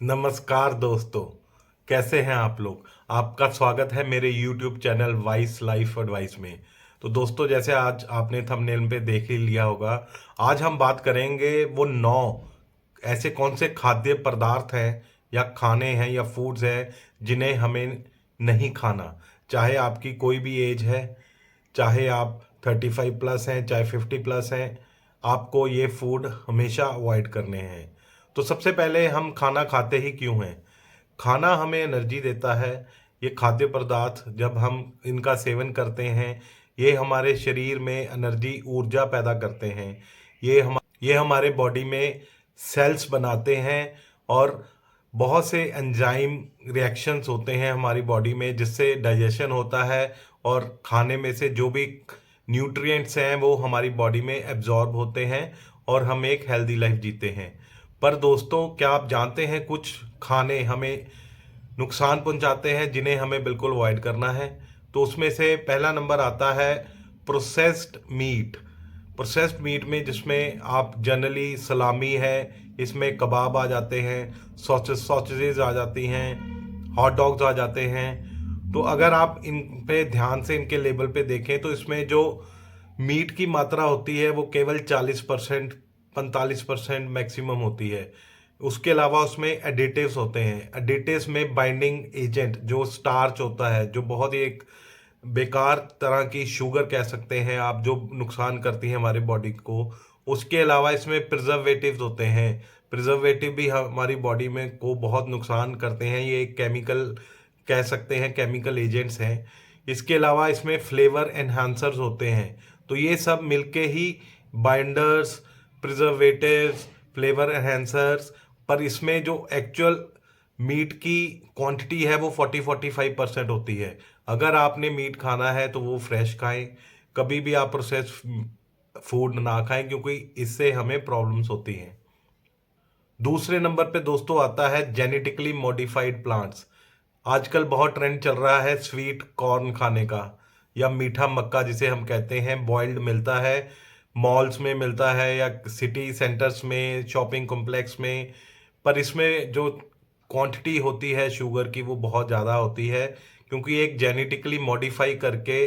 नमस्कार दोस्तों। कैसे हैं आप लोग। आपका स्वागत है मेरे YouTube channel vice life advice में। तो दोस्तों, जैसे आज आपने थंबनेल पे देख ही लिया होगा, आज हम बात करेंगे वो 9 ऐसे कौन से खाद्य पदार्थ हैं या खाने हैं या फूड्स हैं जिन्हें हमें नहीं खाना। चाहे आपकी कोई भी एज है, चाहे आप 35 प्लस हैं, चाहे 50 प्लस हैं, आपको ये फूड हमेशा अवॉइड करने हैं। तो सबसे पहले, हम खाना खाते ही क्यों हैं। खाना हमें एनर्जी देता है। ये खाद्य पदार्थ जब हम इनका सेवन करते हैं, ये हमारे शरीर में एनर्जी ऊर्जा पैदा करते हैं। ये हमारे बॉडी में सेल्स बनाते हैं और बहुत से एंजाइम रिएक्शंस होते हैं हमारी बॉडी में, जिससे डाइजेशन होता है और खाने में से जो भी न्यूट्रिएंट्स हैं वो हमारी बॉडी में एब्जॉर्ब होते हैं और हम एक हेल्दी लाइफ जीते हैं। पर दोस्तों, क्या आप जानते हैं कुछ खाने हमें नुकसान पहुंचाते हैं जिन्हें हमें बिल्कुल अवॉइड करना है। तो उसमें से पहला नंबर आता है प्रोसेस्ड मीट। प्रोसेस्ड मीट में जिसमें आप जनरली सलामी है, इसमें कबाब आ जाते हैं, सॉसेजेस आ जाती हैं, हॉट डॉग्स आ जाते हैं। तो अगर आप इन पे ध्यान से इनके लेबल पे देखें तो इसमें जो मीट की मात्रा होती है वो केवल 40% 45% मैक्सिमम होती है। उसके अलावा उसमें एडिटिव्स होते हैं। एडिटिव्स में बाइंडिंग एजेंट जो स्टार्च होता है, जो बहुत ही एक बेकार तरह की शुगर कह सकते हैं आप, जो नुकसान करती है हमारे बॉडी को। उसके अलावा इसमें प्रिजर्वेटिव्स होते हैं। प्रिजर्वेटिव भी हमारी बॉडी में को बहुत नुकसान करते हैं। ये एक केमिकल कह सकते हैं, केमिकल एजेंट्स हैं। इसके अलावा इसमें फ्लेवर एनहांसर्स होते हैं। तो ये सब मिलके ही बाइंडर्स, प्रिजर्वेटिव्स, फ्लेवर एनहांसर्स, पर इसमें जो एक्चुअल मीट की क्वांटिटी है वो 40-45% होती है। अगर आपने मीट खाना है तो वो फ्रेश खाएं। कभी भी आप प्रोसेस फूड ना खाएं, क्योंकि इससे हमें प्रॉब्लम्स होती हैं। दूसरे नंबर पे दोस्तों आता है जेनेटिकली मॉडिफाइड प्लांट्स। आजकल बहुत ट्रेंड चल रहा है स्वीट कॉर्न खाने का, या मीठा मक्का जिसे हम कहते हैं। बॉइल्ड मिलता है, मॉल्स में मिलता है या सिटी सेंटर्स में, शॉपिंग कॉम्प्लेक्स में। पर इसमें जो क्वांटिटी होती है शुगर की वो बहुत ज़्यादा होती है, क्योंकि एक जेनेटिकली मॉडिफाई करके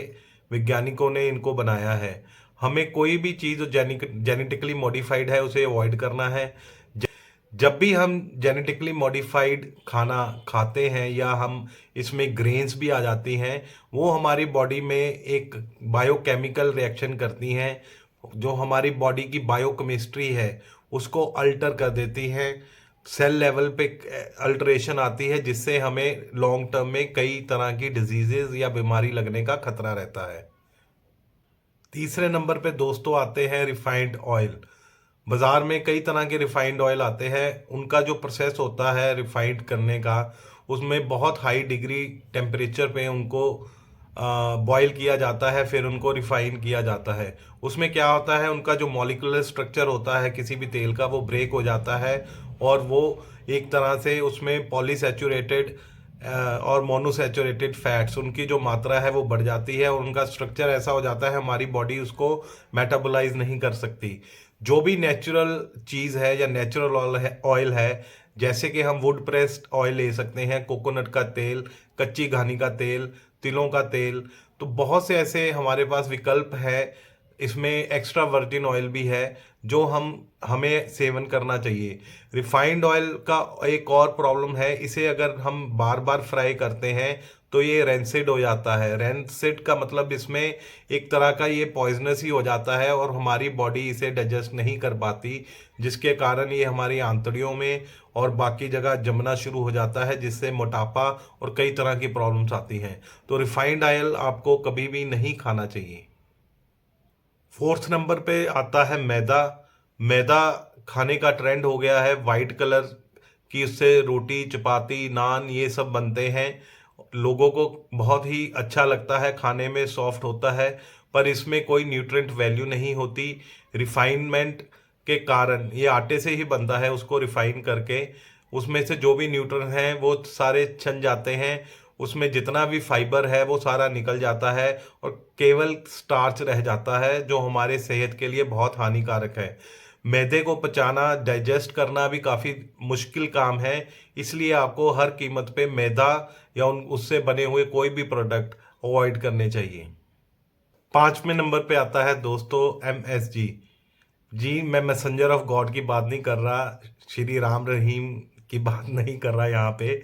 वैज्ञानिकों ने इनको बनाया है। हमें कोई भी चीज़ जो जेनेटिकली मॉडिफाइड है उसे अवॉइड करना है। जब भी हम जेनेटिकली मॉडिफाइड खाना खाते हैं या हम इसमें ग्रेन्स भी आ जाती हैं, वो हमारी बॉडी में एक बायोकेमिकल रिएक्शन करती हैं, जो हमारी बॉडी की बायोकेमिस्ट्री है उसको अल्टर कर देती हैं। सेल लेवल पे अल्टरेशन आती है, जिससे हमें लॉन्ग टर्म में कई तरह की डिजीजेज या बीमारी लगने का खतरा रहता है। तीसरे नंबर पे दोस्तों आते हैं रिफाइंड ऑयल। बाज़ार में कई तरह के रिफाइंड ऑयल आते हैं। उनका जो प्रोसेस होता है रिफाइंड करने का, उसमें बहुत हाई डिग्री टेम्परेचर पे उनको बॉईल किया जाता है, फिर उनको रिफाइन किया जाता है। उसमें क्या होता है, उनका जो मॉलिक्यूलर स्ट्रक्चर होता है किसी भी तेल का, वो ब्रेक हो जाता है और वो एक तरह से उसमें पॉलीसैचुरेटेड और मोनोसैचुरेटेड फैट्स, उनकी जो मात्रा है वो बढ़ जाती है और उनका स्ट्रक्चर ऐसा हो जाता है हमारी बॉडी उसको मेटाबोलाइज नहीं कर सकती। जो भी नेचुरल चीज़ है या नेचुरल ऑयल है, जैसे कि हम वुड प्रेस्ड ऑयल ले सकते हैं, कोकोनट का तेल, कच्ची घानी का तेल, तिलों का तेल। तो बहुत से ऐसे हमारे पास विकल्प है। इसमें एक्स्ट्रा वर्जिन ऑयल भी है जो हमें सेवन करना चाहिए। रिफाइंड ऑयल का एक और प्रॉब्लम है, इसे अगर हम बार बार फ्राई करते हैं तो ये रेंसिड हो जाता है। रेंसिड का मतलब इसमें एक तरह का ये पॉइजनस ही हो जाता है और हमारी बॉडी इसे डाइजेस्ट नहीं कर पाती, जिसके कारण ये हमारी आंतड़ियों में और बाकी जगह जमना शुरू हो जाता है, जिससे मोटापा और कई तरह की प्रॉब्लम्स आती हैं। तो रिफाइंड ऑयल आपको कभी भी नहीं खाना चाहिए। फोर्थ नंबर पे आता है मैदा। मैदा खाने का ट्रेंड हो गया है, वाइट कलर की उससे रोटी, चपाती, नान ये सब बनते हैं। लोगों को बहुत ही अच्छा लगता है, खाने में सॉफ्ट होता है, पर इसमें कोई न्यूट्रिएंट वैल्यू नहीं होती। रिफाइनमेंट के कारण ये आटे से ही बनता है, उसको रिफाइन करके उसमें से जो भी न्यूट्रिएंट हैं वो सारे छन जाते हैं। उसमें जितना भी फाइबर है वो सारा निकल जाता है और केवल स्टार्च रह जाता है, जो हमारे सेहत के लिए बहुत हानिकारक है। मैदे को पचाना, डाइजेस्ट करना भी काफ़ी मुश्किल काम है। इसलिए आपको हर कीमत पे मैदा या उससे बने हुए कोई भी प्रोडक्ट अवॉइड करने चाहिए। 5वें नंबर पे आता है दोस्तों MSG। जी, मैं मैसेंजर ऑफ गॉड की बात नहीं कर रहा, श्री राम रहीम की बात नहीं कर रहा यहाँ पे।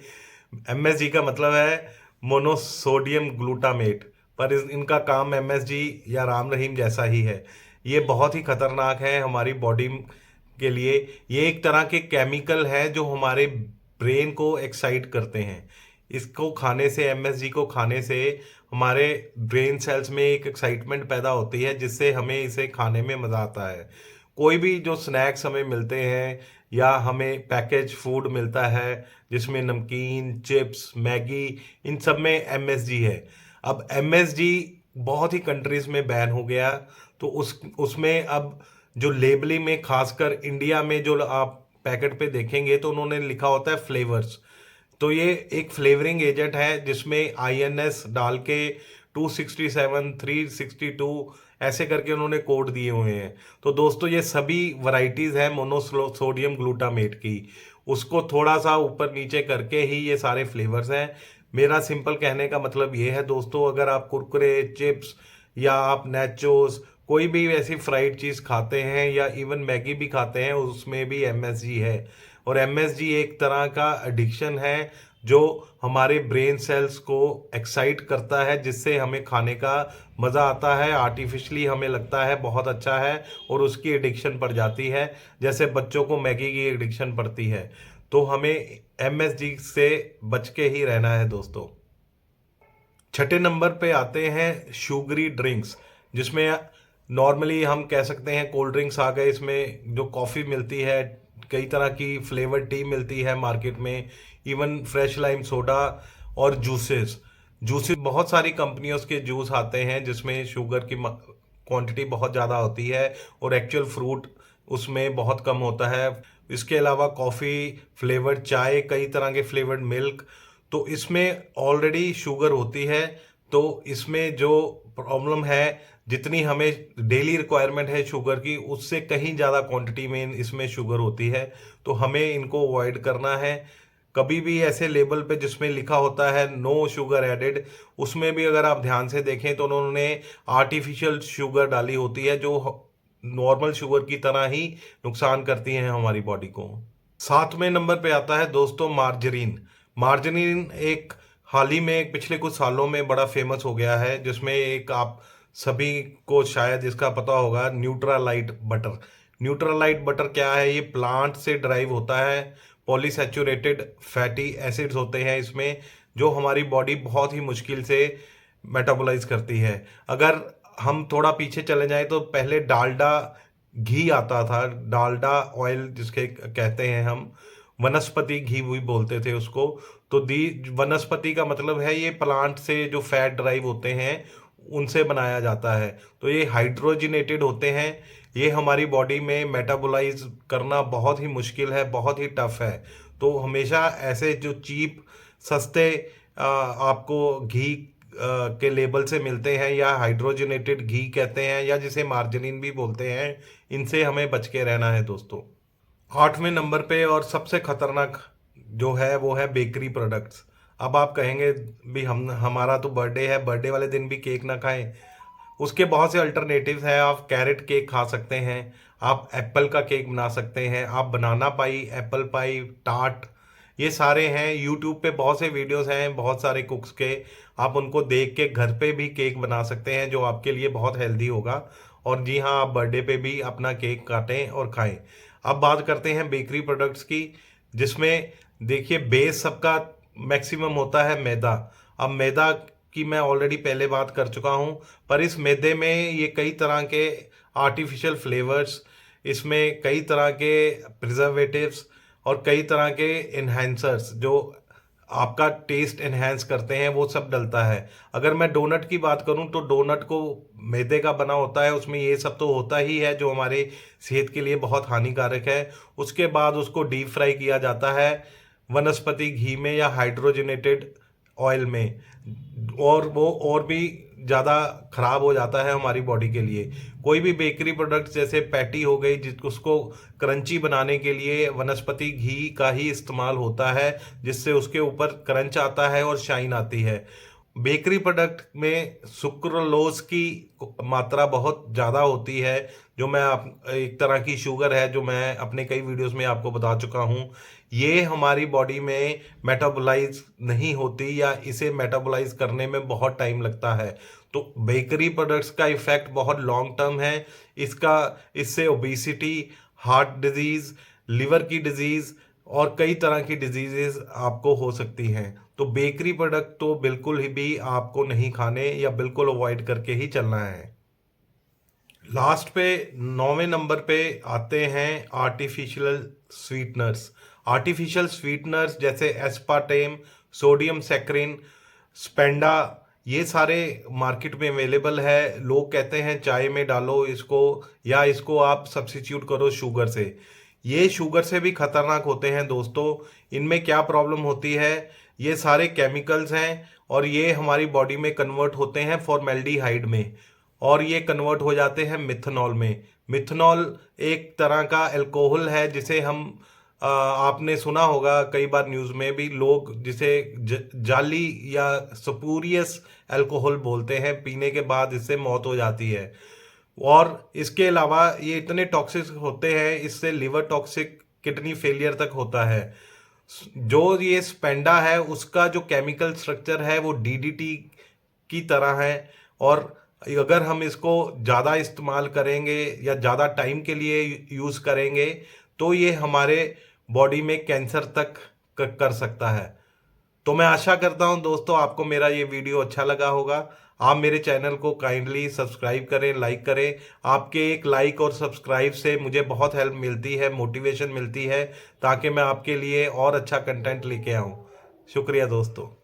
MSG का मतलब है मोनोसोडियम ग्लूटामेट, पर इनका काम MSG या राम रहीम जैसा ही है। ये बहुत ही खतरनाक है हमारी बॉडी के लिए। ये एक तरह के केमिकल है जो हमारे ब्रेन को एक्साइट करते हैं। इसको खाने से, MSG को खाने से हमारे ब्रेन सेल्स में एक एक्साइटमेंट पैदा होती है, जिससे हमें इसे खाने में मज़ा आता है। कोई भी जो स्नैक्स हमें मिलते हैं या हमें पैकेज फूड मिलता है जिसमें नमकीन, चिप्स, मैगी, इन सब में MSG है। अब MSG बहुत ही कंट्रीज में बैन हो गया, तो उसमें अब जो लेबलिंग में, खासकर इंडिया में जो आप पैकेट पे देखेंगे तो उन्होंने लिखा होता है फ्लेवर्स। तो ये एक फ्लेवरिंग एजेंट है जिसमें INS डाल के 267, 362 ऐसे करके उन्होंने कोड दिए हुए हैं। तो दोस्तों ये सभी वैरायटीज़ हैं मोनोसोडियम ग्लूटामेट की। उसको थोड़ा सा ऊपर नीचे करके ही ये सारे फ्लेवर्स हैं। मेरा सिंपल कहने का मतलब ये है दोस्तों, अगर आप कुरकुरे, चिप्स या आप नेचोस कोई भी ऐसी फ्राइड चीज़ खाते हैं या इवन मैगी भी खाते हैं, उसमें भी MSG है। और MSG एक तरह का एडिक्शन है जो हमारे ब्रेन सेल्स को एक्साइट करता है, जिससे हमें खाने का मज़ा आता है। आर्टिफिशली हमें लगता है बहुत अच्छा है और उसकी एडिक्शन पड़ जाती है, जैसे बच्चों को मैगी की एडिक्शन पड़ती है। तो हमें MSG से बच के ही रहना है दोस्तों। 6ठे नंबर पे आते हैं शुगरी ड्रिंक्स, जिसमें नॉर्मली हम कह सकते हैं कोल्ड ड्रिंक्स आ गए। इसमें जो कॉफ़ी मिलती है, कई तरह की फ्लेवर टी मिलती है मार्केट में, इवन फ्रेश लाइम सोडा और जूसेस। बहुत सारी कंपनियों के जूस आते हैं जिसमें शुगर की क्वांटिटी बहुत ज़्यादा होती है और एक्चुअल फ्रूट उसमें बहुत कम होता है। इसके अलावा कॉफ़ी, फ्लेवर्ड चाय, कई तरह के फ्लेवर्ड मिल्क, तो इसमें ऑलरेडी शुगर होती है। तो इसमें जो प्रॉब्लम है, जितनी हमें डेली रिक्वायरमेंट है शुगर की, उससे कहीं ज़्यादा क्वांटिटी में इसमें शुगर होती है। तो हमें इनको अवॉइड करना है। कभी भी ऐसे लेबल पे जिसमें लिखा होता है नो शुगर एडेड, उसमें भी अगर आप ध्यान से देखें तो उन्होंने आर्टिफिशियल शुगर डाली होती है, जो नॉर्मल शुगर की तरह ही नुकसान करती हैं हमारी बॉडी को। 7वें नंबर पे आता है दोस्तों मार्जरीन। मार्जरीन एक हाल ही में, पिछले कुछ सालों में बड़ा फेमस हो गया है, जिसमें एक आप सभी को शायद इसका पता होगा, न्यूट्रालाइट बटर। न्यूट्रालाइट बटर क्या है? ये प्लांट से ड्राइव होता है। पॉलीसैचुरेटेड फैटी एसिड्स होते हैं इसमें, जो हमारी बॉडी बहुत ही मुश्किल से मेटाबोलाइज करती है। अगर हम थोड़ा पीछे चले जाएं तो पहले डालडा घी आता था, डालडा ऑयल जिसके कहते हैं हम, वनस्पति घी भी बोलते थे उसको। तो दी वनस्पति का मतलब है ये प्लांट से जो फैट ड्राइव होते हैं उनसे बनाया जाता है। तो ये हाइड्रोजिनेटेड होते हैं। ये हमारी बॉडी में मेटाबोलाइज करना बहुत ही मुश्किल है, बहुत ही टफ है। तो हमेशा ऐसे जो चीप, सस्ते आपको घी के लेबल से मिलते हैं, या हाइड्रोजनेटेड घी कहते हैं, या जिसे मार्जरीन भी बोलते हैं, इनसे हमें बच के रहना है दोस्तों। 8वें नंबर पे और सबसे खतरनाक जो है वो है बेकरी प्रोडक्ट्स। अब आप कहेंगे भी हमारा तो बर्थडे है, बर्थडे वाले दिन भी केक ना खाएं। उसके बहुत से अल्टरनेटिव्स हैं। आप कैरेट केक खा सकते हैं, आप एप्पल का केक बना सकते हैं, आप बनाना पाई, एप्पल पाई, टार्ट, ये सारे हैं। यूट्यूब पे बहुत से वीडियोस हैं बहुत सारे कुक्स के, आप उनको देख के घर पे भी केक बना सकते हैं, जो आपके लिए बहुत हेल्दी होगा। और जी हाँ, आप बर्थडे पे भी अपना केक काटें और खाएं। अब बात करते हैं बेकरी प्रोडक्ट्स की, जिसमें देखिए बेस सबका मैक्सिमम होता है मैदा। अब मैदा की मैं ऑलरेडी पहले बात कर चुका हूँ, पर इस मैदे में ये कई तरह के आर्टिफिशियल फ्लेवर्स, इसमें कई तरह के प्रिजर्वेटिव्स और कई तरह के इन्हेंसर्स जो आपका टेस्ट एनहेंस करते हैं, वो सब डलता है। अगर मैं डोनट की बात करूं तो डोनट को मैदे का बना होता है, उसमें ये सब तो होता ही है जो हमारे सेहत के लिए बहुत हानिकारक है। उसके बाद उसको डीप फ्राई किया जाता है वनस्पति घी में या हाइड्रोजनेटेड ऑयल में, और वो और भी ज़्यादा खराब हो जाता है हमारी बॉडी के लिए। कोई भी बेकरी प्रोडक्ट जैसे पैटी हो गई, जिसको उसको क्रंची बनाने के लिए वनस्पति घी का ही इस्तेमाल होता है, जिससे उसके ऊपर क्रंच आता है और शाइन आती है। बेकरी प्रोडक्ट में सुक्रोलोज की मात्रा बहुत ज़्यादा होती है, जो मैं एक तरह की शुगर है, जो मैं अपने कई वीडियोस में आपको बता चुका हूँ। ये हमारी बॉडी में मेटाबोलाइज नहीं होती, या इसे मेटाबोलाइज करने में बहुत टाइम लगता है। तो बेकरी प्रोडक्ट्स का इफ़ेक्ट बहुत लॉन्ग टर्म है। इससे ओबेसिटी, हार्ट डिजीज़, लिवर की डिजीज़ और कई तरह की डिजीजेस आपको हो सकती हैं। तो बेकरी प्रोडक्ट तो बिल्कुल ही भी आपको नहीं खाने, या बिल्कुल अवॉइड करके ही चलना है। लास्ट पे 9वें नंबर पे आते हैं आर्टिफिशियल स्वीटनर्स। आर्टिफिशियल स्वीटनर्स जैसे एस्पार्टेम, सोडियम सैक्रिन, स्पेंडा, ये सारे मार्केट में अवेलेबल है। लोग कहते हैं चाय में डालो इसको, या इसको आप सब्स्टिट्यूट करो शुगर से। ये शुगर से भी खतरनाक होते हैं दोस्तों। इनमें क्या प्रॉब्लम होती है, ये सारे केमिकल्स हैं और ये हमारी बॉडी में कन्वर्ट होते हैं फॉर्मेल्डिहाइड में, और ये कन्वर्ट हो जाते हैं मिथनॉल में। मिथनॉल एक तरह का अल्कोहल है, जिसे हम आपने सुना होगा कई बार न्यूज़ में भी, लोग जिसे जाली या स्पूरियस अल्कोहल बोलते हैं। पीने के बाद इससे मौत हो जाती है। और इसके अलावा ये इतने टॉक्सिक होते हैं, इससे लिवर टॉक्सिक, किडनी फेलियर तक होता है। जो ये स्पेंडा है उसका जो केमिकल स्ट्रक्चर है वो डीडीटी की तरह है, और अगर हम इसको ज़्यादा इस्तेमाल करेंगे या ज़्यादा टाइम के लिए यूज़ करेंगे तो ये हमारे बॉडी में कैंसर तक कर सकता है। तो मैं आशा करता हूं दोस्तों आपको मेरा ये वीडियो अच्छा लगा होगा। आप मेरे चैनल को काइंडली सब्सक्राइब करें, लाइक करें। आपके एक लाइक और सब्सक्राइब से मुझे बहुत हेल्प मिलती है, मोटिवेशन मिलती है, ताकि मैं आपके लिए और अच्छा कंटेंट लेके आऊं। शुक्रिया दोस्तों।